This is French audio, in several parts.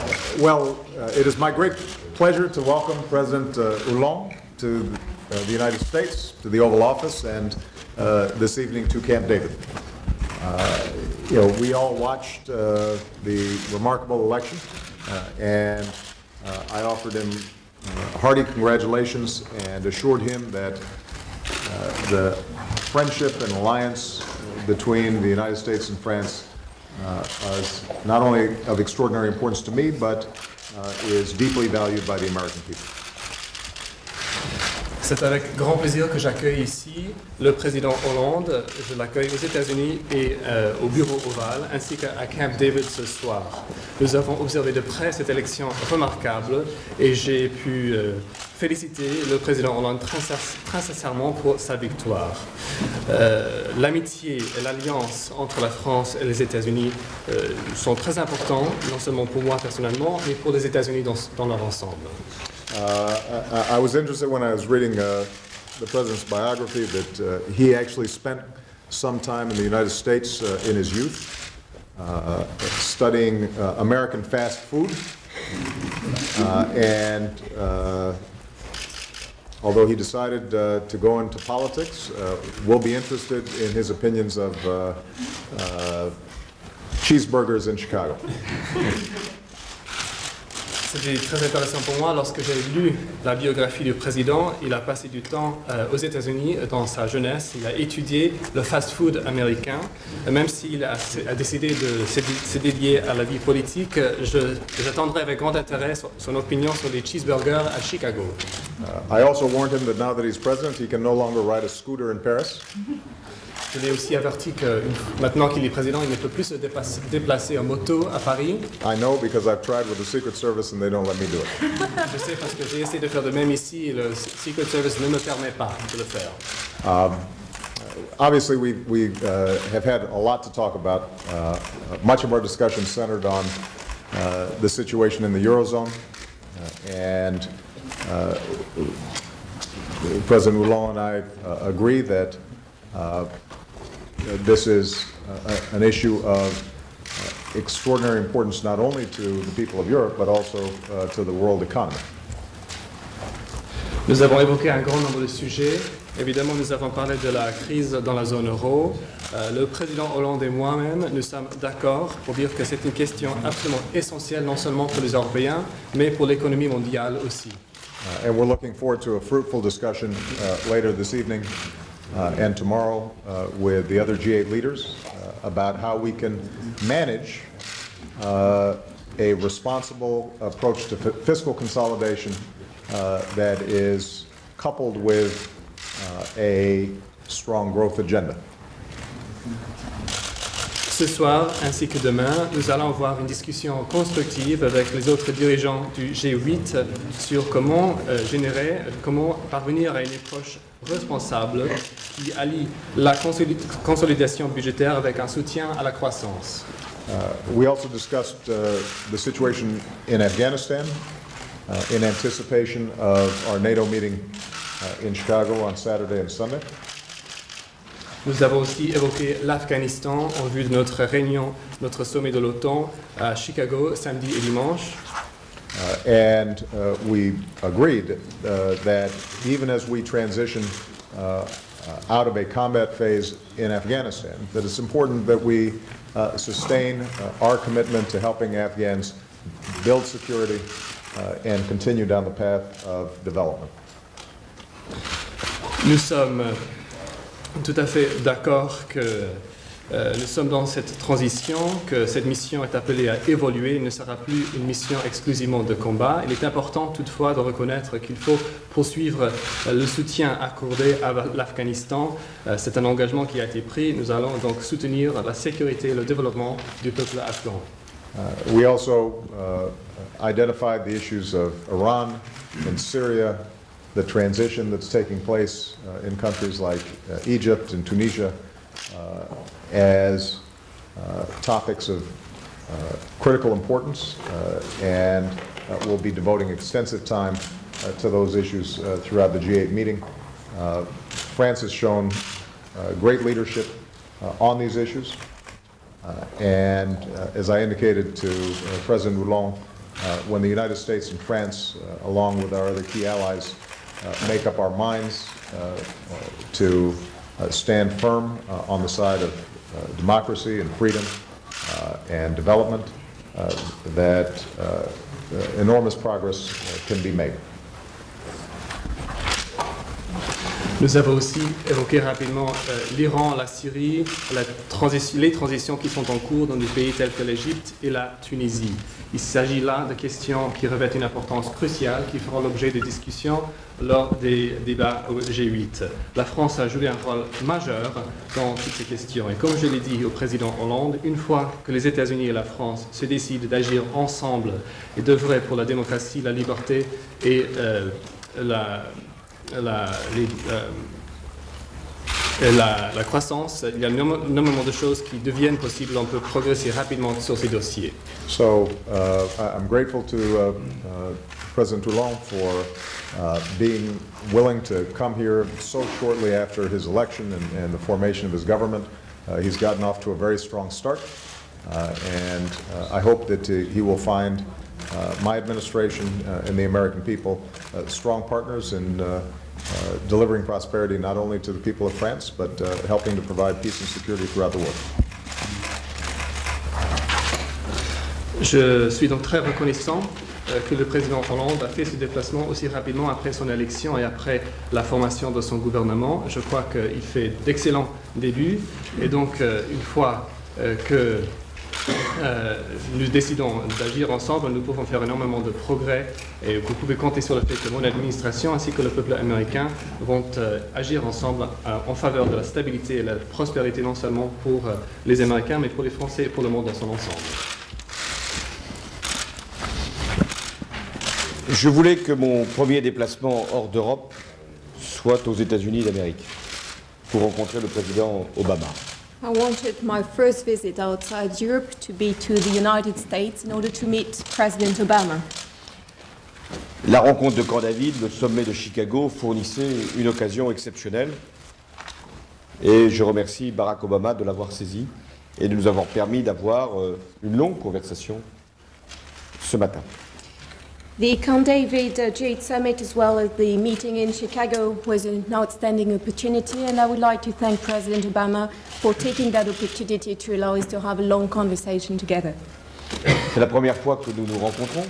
It is my great pleasure to welcome President Hollande to the United States, to the Oval Office, and this evening to Camp David. We all watched the remarkable election, and I offered him hearty congratulations and assured him that the friendship and alliance between the United States and France is not only of extraordinary importance to me, but is deeply valued by the American people. C'est avec grand plaisir que j'accueille ici le président Hollande. Je l'accueille aux États-Unis et au bureau ovale, ainsi qu'à Camp David ce soir. Nous avons observé de près cette élection remarquable et j'ai pu féliciter le président Hollande très sincèrement pour sa victoire. L'amitié et l'alliance entre la France et les États-Unis sont très importants, non seulement pour moi personnellement, mais pour les États-Unis dans leur ensemble. I was interested when I was reading the president's biography that he actually spent some time in the United States in his youth, studying American fast food, and although he decided to go into politics, we'll be interested in his opinions of cheeseburgers in Chicago. C'était très intéressant pour moi lorsque j'ai lu la biographie du président. Il a passé du temps aux États-Unis dans sa jeunesse. Il a étudié le fast-food américain. Même s'il a décidé de se dédier à la vie politique, j'attendrai avec grand intérêt son opinion sur les cheeseburgers à Chicago. I also warned him that now that he's president, he can no longer ride a scooter in Paris. Je l'ai aussi averti que maintenant qu'il est président, il ne peut plus se déplacer en moto à Paris. I know because I've tried with the Secret Service and they don't let me do it. Je sais parce que j'ai essayé de faire de même ici et le Secret Service ne me permet pas de le faire. Obviously, we have had a lot to talk about. Much of our discussion centered on the situation in the Eurozone, and President Hollande and I agree that this is an issue of extraordinary importance not only to the people of Europe, but also to the world economy. Nous avons évoqué un grand nombre de sujets. Évidemment, nous avons parlé de la crise dans la zone euro. Le président Hollande et moi-même, nous sommes d'accord pour dire que c'est une question absolument essentielle, non seulement pour les Européens, mais pour l'économie mondiale aussi. And we're looking forward to a fruitful discussion later this evening and tomorrow with the other G8 leaders about how we can manage a responsible approach to fiscal consolidation that is coupled with a strong growth agenda. Ce soir, ainsi que demain, nous allons avoir une discussion constructive avec les autres dirigeants du G8 sur comment parvenir à une approche responsable qui allie la consolidation budgétaire avec un soutien à la croissance. We also discussed the situation in Afghanistan in anticipation of our NATO meeting in Chicago on Saturday and Sunday. Nous avons aussi évoqué l'Afghanistan en vue de notre réunion, notre sommet de l'OTAN à Chicago samedi et dimanche. And we agreed that even as we transition out of a combat phase in Afghanistan, that it's important that we sustain our commitment to helping Afghans build security and continue down the path of development. Nous sommes tout à fait d'accord que nous sommes dans cette transition, que cette mission est appelée à évoluer, il ne sera plus une mission exclusivement de combat. Il est important toutefois de reconnaître qu'il faut poursuivre le soutien accordé à l'Afghanistan. C'est un engagement qui a été pris. Nous allons donc soutenir la sécurité et le développement du peuple afghan. We also identified the issues of Iran and Syria, the transition that's taking place in countries like Egypt and Tunisia as topics of critical importance, and we'll be devoting extensive time to those issues throughout the G8 meeting. France has shown great leadership on these issues, and as I indicated to President Hollande, when the United States and France, along with our other key allies, make up our minds to stand firm on the side of democracy and freedom and development, that enormous progress can be made. Nous avons aussi évoqué rapidement l'Iran, la Syrie, les transitions qui sont en cours dans des pays tels que l'Égypte et la Tunisie. Il s'agit là de questions qui revêtent une importance cruciale, qui feront l'objet de discussions lors des débats au G8. La France a joué un rôle majeur dans toutes ces questions. Et comme je l'ai dit au président Hollande, une fois que les États-Unis et la France se décident d'agir ensemble et d'œuvrer pour la démocratie, la liberté et la croissance, il y a énormément de choses qui deviennent possibles. On peut progresser rapidement sur ces dossiers. So I'm grateful to President Hollande for being willing to come here so shortly after his election and the formation of his government. He's gotten off to a very strong start, and I hope that he will find my administration and the American people strong partners in delivering prosperity not only to the people of France, but helping to provide peace and security throughout the world. Je suis donc très reconnaissant que le président Hollande a fait ce déplacement aussi rapidement après son élection et après la formation de son gouvernement. Je crois qu'il fait d'excellents débuts et donc une fois que nous décidons d'agir ensemble, nous pouvons faire énormément de progrès et vous pouvez compter sur le fait que mon administration ainsi que le peuple américain vont agir ensemble en faveur de la stabilité et la prospérité non seulement pour les Américains mais pour les Français et pour le monde dans son ensemble. Je voulais que mon premier déplacement hors d'Europe soit aux États-Unis d'Amérique pour rencontrer le président Obama. I wanted my first visit outside Europe to be to the United States in order to meet President Obama. La rencontre de Camp David, le sommet de Chicago, fournissait une occasion exceptionnelle. Et je remercie Barack Obama de l'avoir saisi et de nous avoir permis d'avoir une longue conversation ce matin. The Camp David G8 summit as well as the meeting in Chicago was an outstanding opportunity, and I would like to thank President Obama for taking that opportunity to allow us to have a long conversation together. C'est la première fois que nous nous rencontrons.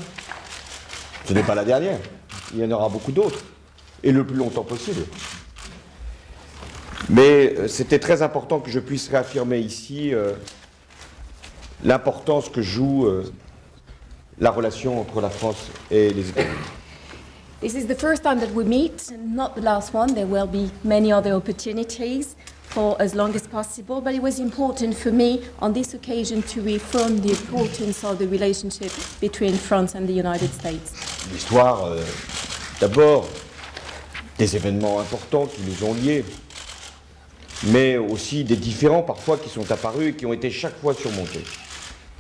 Ce n'est pas la dernière. Il y en aura beaucoup d'autres, et le plus longtemps possible. Mais c'était très important que je puisse réaffirmer ici l'importance que joue la relation entre la France et les États-Unis. This is the first time that we meet, and not the last one. There will be many other opportunities for as long as possible, but it was important for me on this occasion to reaffirm the importance of the relationship between France and the United States. L'histoire, d'abord, des événements importants qui nous ont liés, mais aussi des différends parfois qui sont apparus et qui ont été chaque fois surmontés.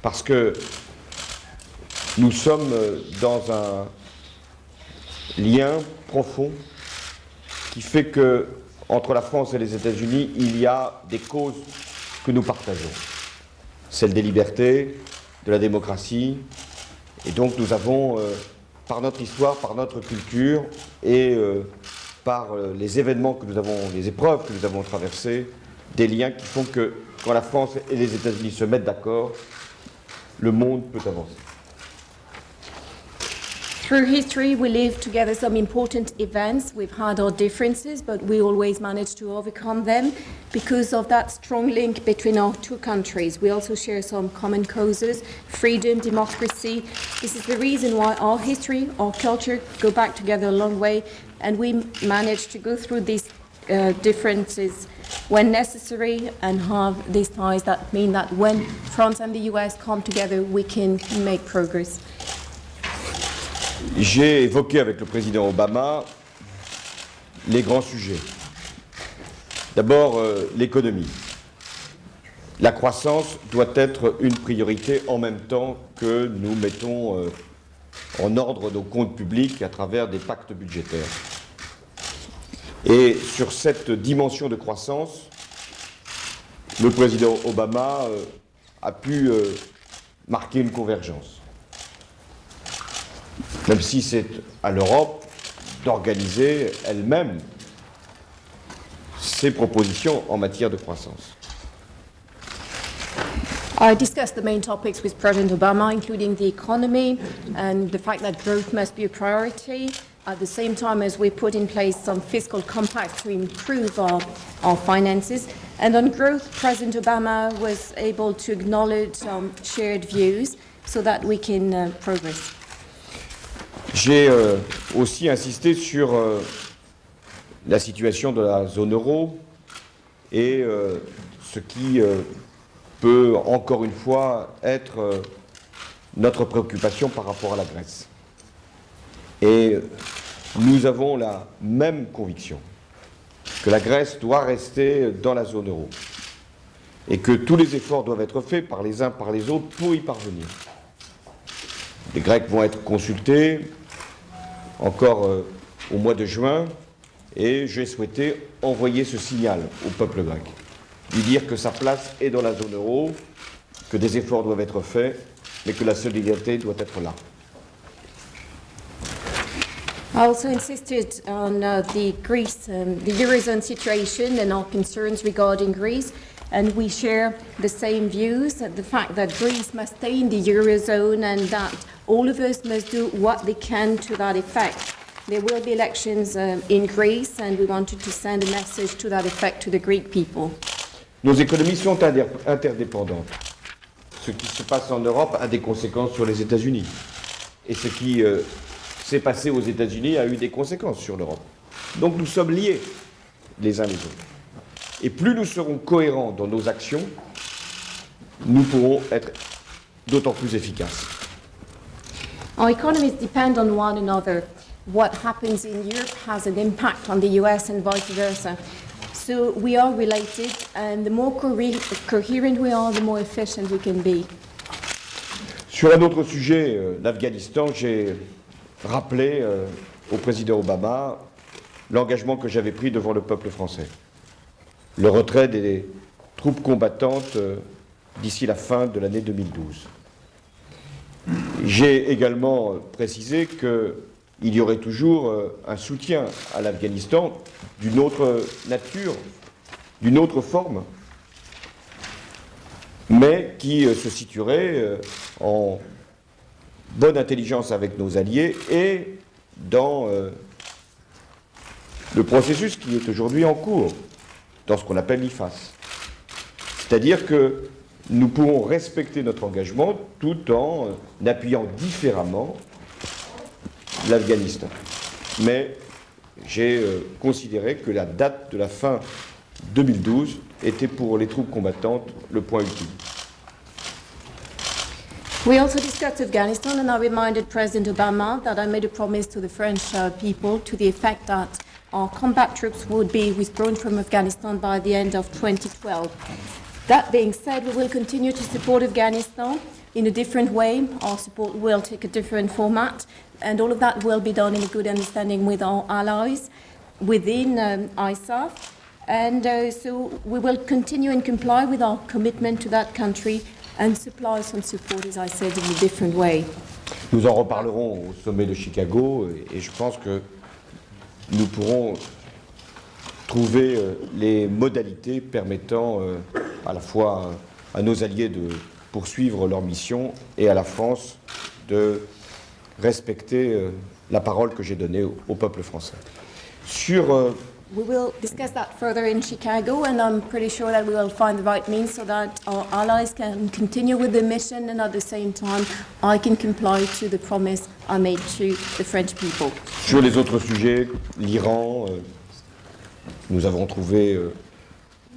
Parce que nous sommes dans un lien profond qui fait que entre la France et les États-Unis, il y a des causes que nous partageons. Celle des libertés, de la démocratie, et donc nous avons, par notre histoire, par notre culture et par les événements que nous avons, les épreuves que nous avons traversées, des liens qui font que quand la France et les États-Unis se mettent d'accord, le monde peut avancer. Through history, we lived together some important events. We've had our differences, but we always managed to overcome them because of that strong link between our two countries. We also share some common causes, freedom, democracy. This is the reason why our history, our culture go back together a long way, and we managed to go through these differences when necessary and have these ties that mean that when France and the US come together, we can make progress. J'ai évoqué avec le président Obama les grands sujets. D'abord, l'économie. La croissance doit être une priorité en même temps que nous mettons en ordre nos comptes publics à travers des pactes budgétaires. Et sur cette dimension de croissance, le président Obama a pu marquer une convergence. même si c'est à l'Europe d'organiser elle-même ses propositions en matière de croissance. I discussed the main topics with President Obama, including the economy and the fact that growth must be a priority, at the same time as we put in place some fiscal compacts to improve our finances. And on growth, President Obama was able to acknowledge shared views so that we can progress. J'ai aussi insisté sur la situation de la zone euro et ce qui peut encore une fois être notre préoccupation par rapport à la Grèce. Et nous avons la même conviction que la Grèce doit rester dans la zone euro et que tous les efforts doivent être faits par les uns par les autres pour y parvenir. Les Grecs vont être consultés encore au mois de juin et j'ai souhaité envoyer ce signal au peuple grec. Lui dire que sa place est dans la zone euro, que des efforts doivent être faits, mais que la solidarité doit être là. I also insisted on the Eurozone situation and our concerns regarding Greece, and we share the same views, the fact that Greece must stay in the Eurozone and that all of us must do what they can to that effect. There will be elections in Greece, and we wanted to send a message to that effect to the Greek people. Nos économies sont interdépendantes. Ce qui se passe en Europe a des conséquences sur les États-Unis. Et ce qui s'est passé aux États-Unis a eu des conséquences sur l'Europe. Donc nous sommes liés les uns les autres. Et plus nous serons cohérents dans nos actions, nous pourrons être d'autant plus efficaces. Our economies depend on one another. What happens in Europe has an impact on the US and vice versa. So we are related, and the more coherent we are, the more efficient we can be. Sur un autre sujet, l'Afghanistan, j'ai rappelé au président Obama l'engagement que j'avais pris devant le peuple français. Le retrait des troupes combattantes d'ici la fin de l'année 2012. J'ai également précisé qu'il y aurait toujours un soutien à l'Afghanistan d'une autre nature, d'une autre forme, mais qui se situerait en bonne intelligence avec nos alliés et dans le processus qui est aujourd'hui en cours, dans ce qu'on appelle l'IFAS. C'est-à-dire que nous pourrons respecter notre engagement tout en appuyant différemment l'Afghanistan. Mais j'ai considéré que la date de la fin 2012 était pour les troupes combattantes le point ultime. We also discussed Afghanistan, and I reminded President Obama that I made a promise to the French people to the effect that our combat troops would be withdrawn from Afghanistan by the end of 2012. That being said, we will continue to support Afghanistan in a different way. Our support will take a different format, and all of that will be done in a good understanding with our allies within ISAF. And so we will continue and comply with our commitment to that country and supply some support, as I said, in a different way. Nous en reparlerons au sommet de Chicago et je pense que nous pourrons trouver les modalités permettant à la fois à nos alliés de poursuivre leur mission et à la France de respecter la parole que j'ai donnée au peuple français. Sur We will discuss that further in Chicago, and I'm pretty sure that we will find the right means so that our allies can continue with the mission, and at the same time, I can comply to the promise I made to the French people. Sur les autres sujets, l'Iran, nous avons trouvé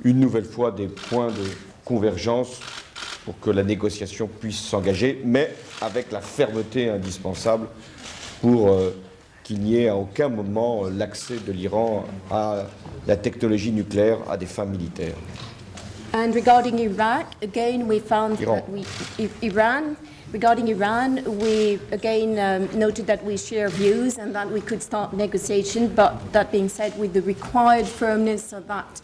une nouvelle fois des points de convergence pour que la négociation puisse s'engager, mais avec la fermeté indispensable pour qu'il n'y ait à aucun moment l'accès de l'Iran à la technologie nucléaire à des fins militaires. And regarding Iraq, again, we found that regarding Iran, we again noted that we share views and that we could start negotiation, but that being said, with the required firmness so that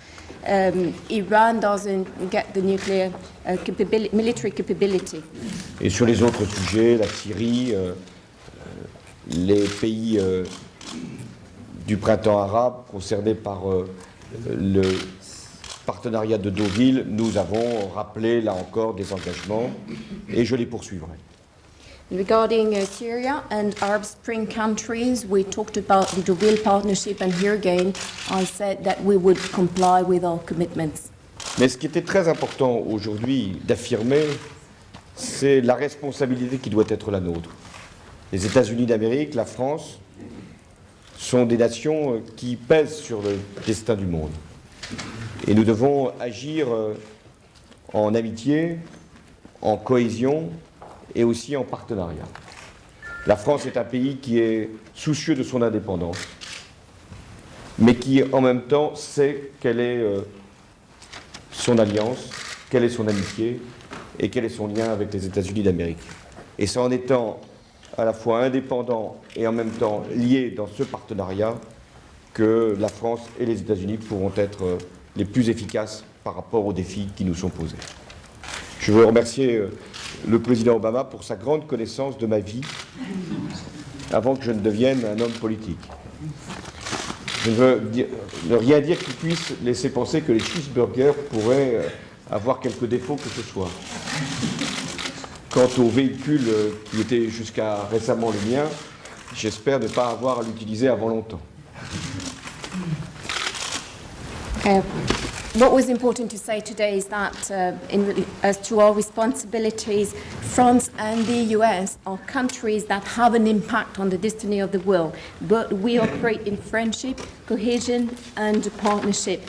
Iran doesn't get the nuclear military capability. Et sur les autres sujets, la Syrie, les pays du printemps arabe concernés par le partenariat de Deauville, nous avons rappelé là encore des engagements et je les poursuivrai. Regarding Syria and Arab Spring countries, we talked about the Deauville partnership, and here again I said that we would comply with our commitments. Mais ce qui était très important aujourd'hui d'affirmer, c'est la responsabilité qui doit être la nôtre. Les États-Unis d'Amérique, la France, sont des nations qui pèsent sur le destin du monde. Et nous devons agir en amitié, en cohésion et aussi en partenariat. La France est un pays qui est soucieux de son indépendance, mais qui en même temps sait quelle est son alliance, quelle est son amitié et quel est son lien avec les États-Unis d'Amérique. Et c'est en étant à la fois indépendant et en même temps liés dans ce partenariat que la France et les États-Unis pourront être les plus efficaces par rapport aux défis qui nous sont posés. Je veux remercier le président Obama pour sa grande connaissance de ma vie avant que je ne devienne un homme politique. Je ne veux ne rien dire qui puisse laisser penser que les cheeseburgers pourraient avoir quelques défauts que ce soit. Quant au véhicule qui était jusqu'à récemment le mien, j'espère ne pas avoir à l'utiliser avant longtemps. What was important to say today is that as to our responsibilities, France and the US are countries that have an impact on the destiny of the world, but we operate in friendship, cohesion and partnership.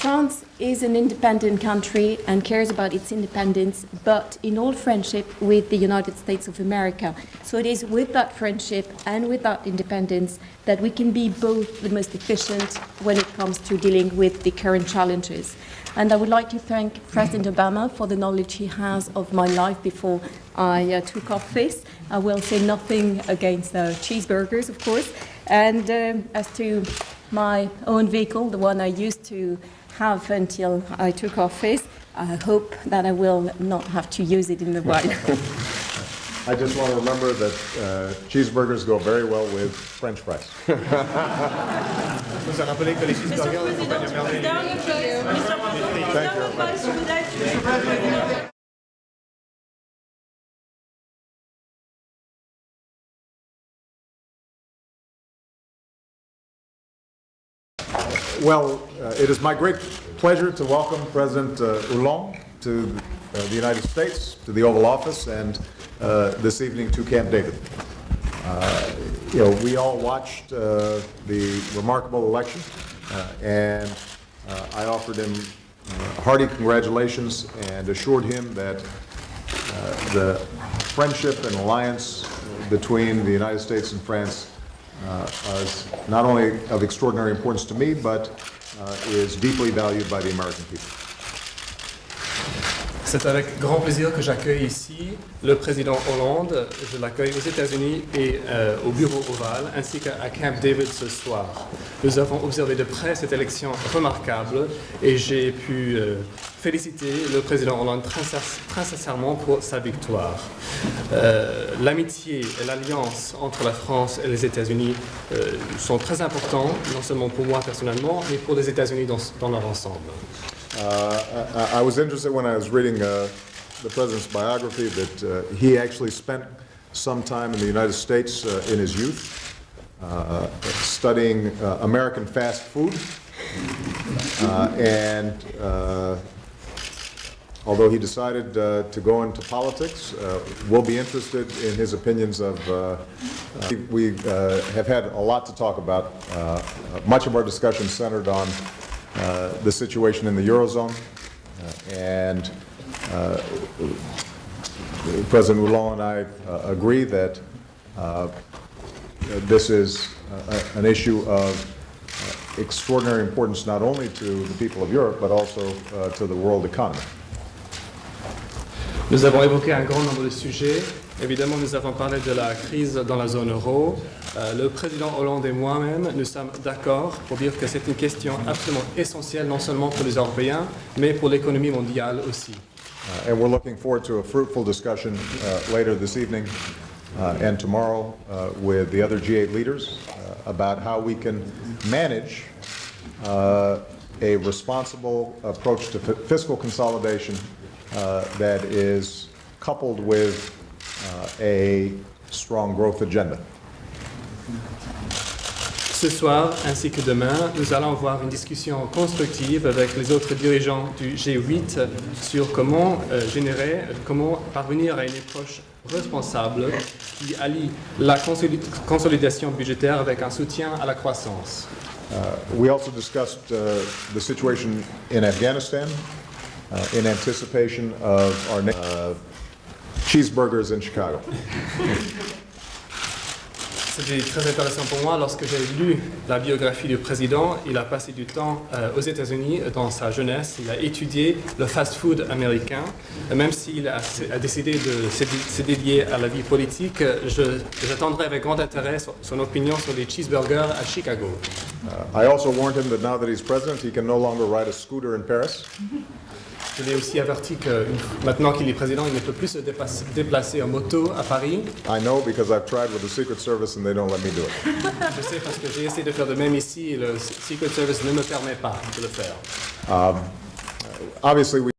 France is an independent country and cares about its independence, but in all friendship with the United States of America. So it is with that friendship and with that independence that we can be both the most efficient when it comes to dealing with the current challenges. And I would like to thank President Obama for the knowledge he has of my life before I took office. I will say nothing against cheeseburgers, of course. And as to my own vehicle, the one I used to have until I took office, I hope that I will not have to use it in the while. I just want to remember that cheeseburgers go very well with French fries. Je vous ai rappelé que les cheeseburgers accompagnent merveilleusement. Thank you. Well, it is my great pleasure to welcome President Hollande to the United States, to the Oval Office, and this evening to Camp David. We all watched the remarkable election, and I offered him hearty congratulations and assured him that the friendship and alliance between the United States and France is not only of extraordinary importance to me, but is deeply valued by the American people. C'est avec grand plaisir que j'accueille ici le président Hollande. Je l'accueille aux États-Unis et au bureau ovale, ainsi qu'à Camp David ce soir. Nous avons observé de près cette élection remarquable et j'ai pu féliciter le président Hollande très sincèrement pour sa victoire. L'amitié et l'alliance entre la France et les États-Unis sont très importants, non seulement pour moi personnellement, mais pour les États-Unis dans leur ensemble. I was interested when I was reading the president's biography that he actually spent some time in the United States in his youth studying American fast food, and although he decided to go into politics, we'll be interested in his opinions of, we have had a lot to talk about. Much of our discussion centered on the situation in the Eurozone, and President Hollande and I agree that this is an issue of extraordinary importance not only to the people of Europe, but also to the world economy. Nous avons évoqué un grand nombre de sujets. Évidemment, nous avons parlé de la crise dans la zone euro. Le président Hollande et moi-même, nous sommes d'accord pour dire que c'est une question absolument essentielle, non seulement pour les Européens, mais pour l'économie mondiale aussi. And we're looking forward to a fruitful discussion later this evening and tomorrow with the other G8 leaders about how we can manage a responsible approach to fiscal consolidation that is coupled with a strong growth agenda. Ce soir, ainsi que demain, nous allons avoir une discussion constructive avec les autres dirigeants du G8 sur comment comment parvenir à une approche responsable qui allie la consolidation budgétaire avec un soutien à la croissance. We also discussed the situation in Afghanistan in anticipation of our cheeseburgers in Chicago. C'était très intéressant pour moi lorsque j'ai lu la biographie du président. Il a passé du temps aux États-Unis dans sa jeunesse. Il a étudié le fast-food américain. Même s'il a décidé de se dédier à la vie politique, j'attendrai avec grand intérêt son opinion sur les cheeseburgers à Chicago. I also warned him that now that he's president, he can no longer ride a scooter in Paris. Je l'ai aussi averti que maintenant qu'il est président, il ne peut plus se déplacer en moto à Paris. I know because I've tried with the Secret Service and they don't let me do it. Je sais parce que j'ai essayé de faire de même ici et le Secret Service ne me permet pas de le faire. Obviously, we